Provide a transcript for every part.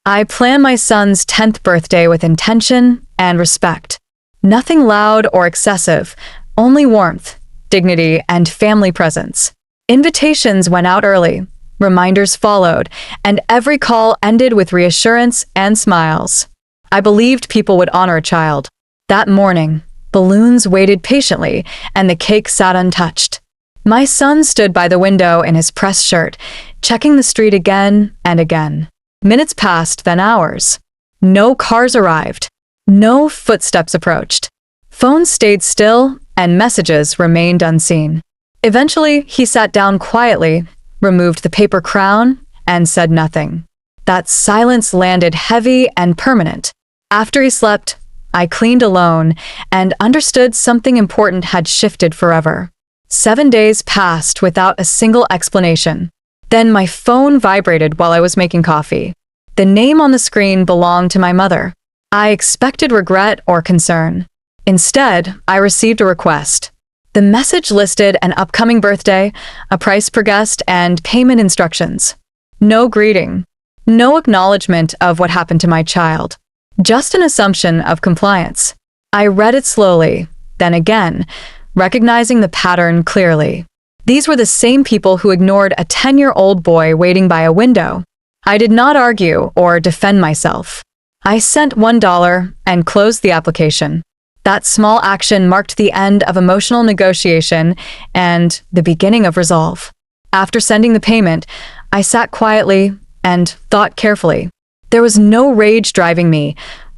I planned my son's 10th birthday with intention and respect. Nothing loud or excessive, only warmth, dignity, and family presence. Invitations went out early, reminders followed, and every call ended with reassurance and smiles. I believed people would honor a child. That morning, balloons waited patiently, and the cake sat untouched. My son stood by the window in his press shirt, checking the street again and again. Minutes passed, then hours. No cars arrived. No footsteps approached. Phones stayed still, and messages remained unseen. Eventually, he sat down quietly, removed the paper crown, and said nothing. That silence landed heavy and permanent. After he slept, I cleaned alone and understood something important had shifted forever. 7 days passed without a single explanation. Then my phone vibrated while I was making coffee. The name on the screen belonged to my mother. I expected regret or concern. Instead, I received a request. The message listed an upcoming birthday, a price per guest, and payment instructions. No greeting. No acknowledgement of what happened to my child. Just an assumption of compliance. I read it slowly, then again, recognizing the pattern clearly. These were the same people who ignored a 10-year-old boy waiting by a window. I did not argue or defend myself. I sent $1 and closed the application. That small action marked the end of emotional negotiation and the beginning of resolve. After sending the payment, I sat quietly and thought carefully. There was no rage driving me,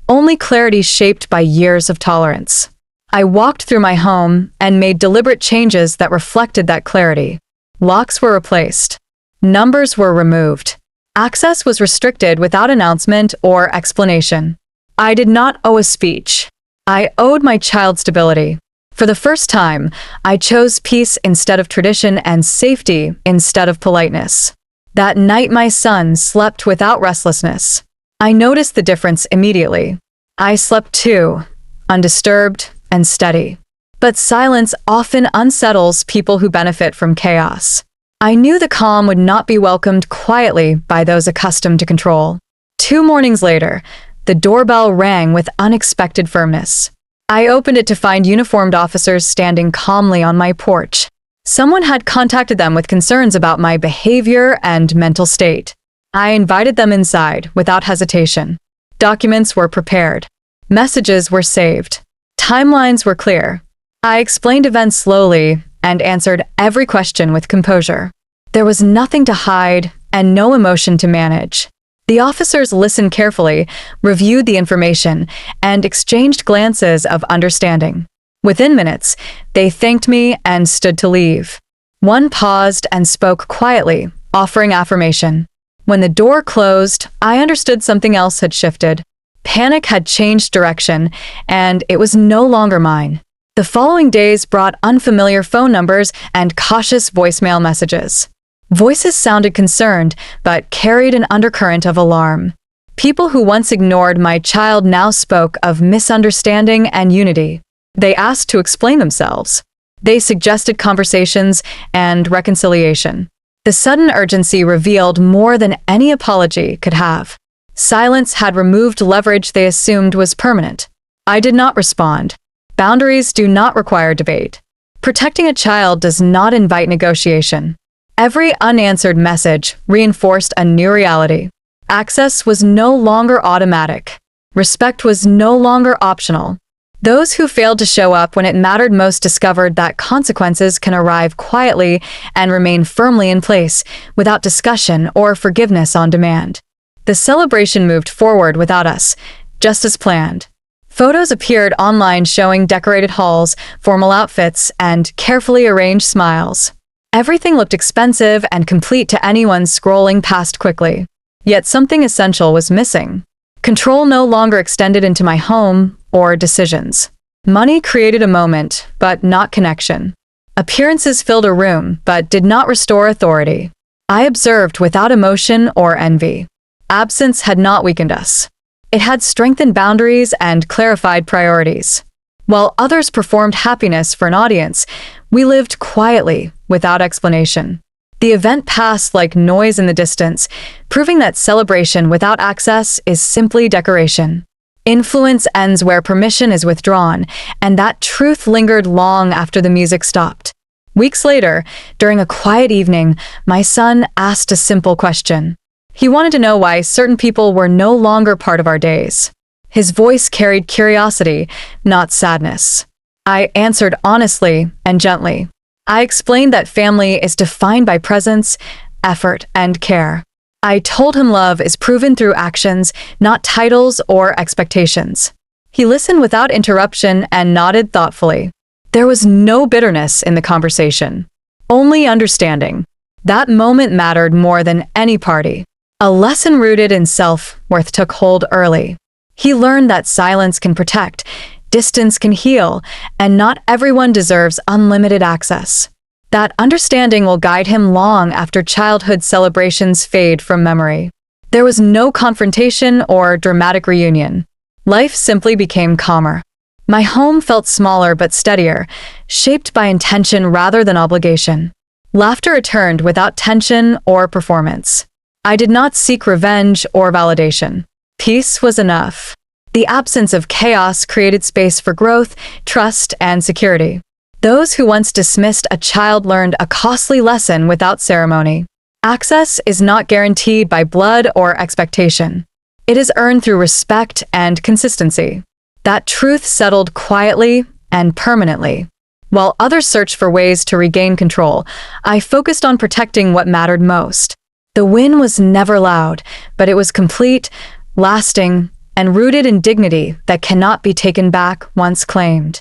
only clarity shaped by years of tolerance. I walked through my home and made deliberate changes that reflected that clarity. Locks were replaced. Numbers were removed. Access was restricted without announcement or explanation. I did not owe a speech. I owed my child stability. For the first time, I chose peace instead of tradition and safety instead of politeness. That night my son slept without restlessness. I noticed the difference immediately. I slept too, undisturbed and steady. But silence often unsettles people who benefit from chaos. I knew the calm would not be welcomed quietly by those accustomed to control. 2 mornings later, the doorbell rang with unexpected firmness. I opened it to find uniformed officers standing calmly on my porch. Someone had contacted them with concerns about my behavior and mental state. I invited them inside without hesitation. Documents were prepared. Messages were saved. Timelines were clear. I explained events slowly and answered every question with composure. There was nothing to hide and no emotion to manage. The officers listened carefully, reviewed the information, and exchanged glances of understanding. Within minutes, they thanked me and stood to leave. One paused and spoke quietly, offering affirmation. When the door closed, I understood something else had shifted. Panic had changed direction, and it was no longer mine. The following days brought unfamiliar phone numbers and cautious voicemail messages. Voices sounded concerned, but carried an undercurrent of alarm. People who once ignored my child now spoke of misunderstanding and unity. They asked to explain themselves. They suggested conversations and reconciliation. The sudden urgency revealed more than any apology could have. Silence had removed leverage they assumed was permanent. I did not respond. Boundaries do not require debate. Protecting a child does not invite negotiation. Every unanswered message reinforced a new reality. Access was no longer automatic. Respect was no longer optional. Those who failed to show up when it mattered most discovered that consequences can arrive quietly and remain firmly in place, without discussion or forgiveness on demand. The celebration moved forward without us, just as planned. Photos appeared online showing decorated halls, formal outfits, and carefully arranged smiles. Everything looked expensive and complete to anyone scrolling past quickly. Yet something essential was missing. Control no longer extended into my home or decisions. Money created a moment, but not connection. Appearances filled a room, but did not restore authority. I observed without emotion or envy. Absence had not weakened us. It had strengthened boundaries and clarified priorities. While others performed happiness for an audience, we lived quietly, without explanation. The event passed like noise in the distance, proving that celebration without access is simply decoration. Influence ends where permission is withdrawn, and that truth lingered long after the music stopped. Weeks later, during a quiet evening, my son asked a simple question. He wanted to know why certain people were no longer part of our days. His voice carried curiosity, not sadness. I answered honestly and gently. I explained that family is defined by presence, effort, and care. I told him love is proven through actions, not titles or expectations. He listened without interruption and nodded thoughtfully. There was no bitterness in the conversation, only understanding. That moment mattered more than any party. A lesson rooted in self-worth took hold early. He learned that silence can protect, distance can heal, and not everyone deserves unlimited access. That understanding will guide him long after childhood celebrations fade from memory. There was no confrontation or dramatic reunion. Life simply became calmer. My home felt smaller but steadier, shaped by intention rather than obligation. Laughter returned without tension or performance. I did not seek revenge or validation. Peace was enough. The absence of chaos created space for growth, trust, and security. Those who once dismissed a child learned a costly lesson without ceremony. Access is not guaranteed by blood or expectation. It is earned through respect and consistency. That truth settled quietly and permanently. While others searched for ways to regain control, I focused on protecting what mattered most. The win was never loud, but it was complete, lasting, and rooted in dignity that cannot be taken back once claimed.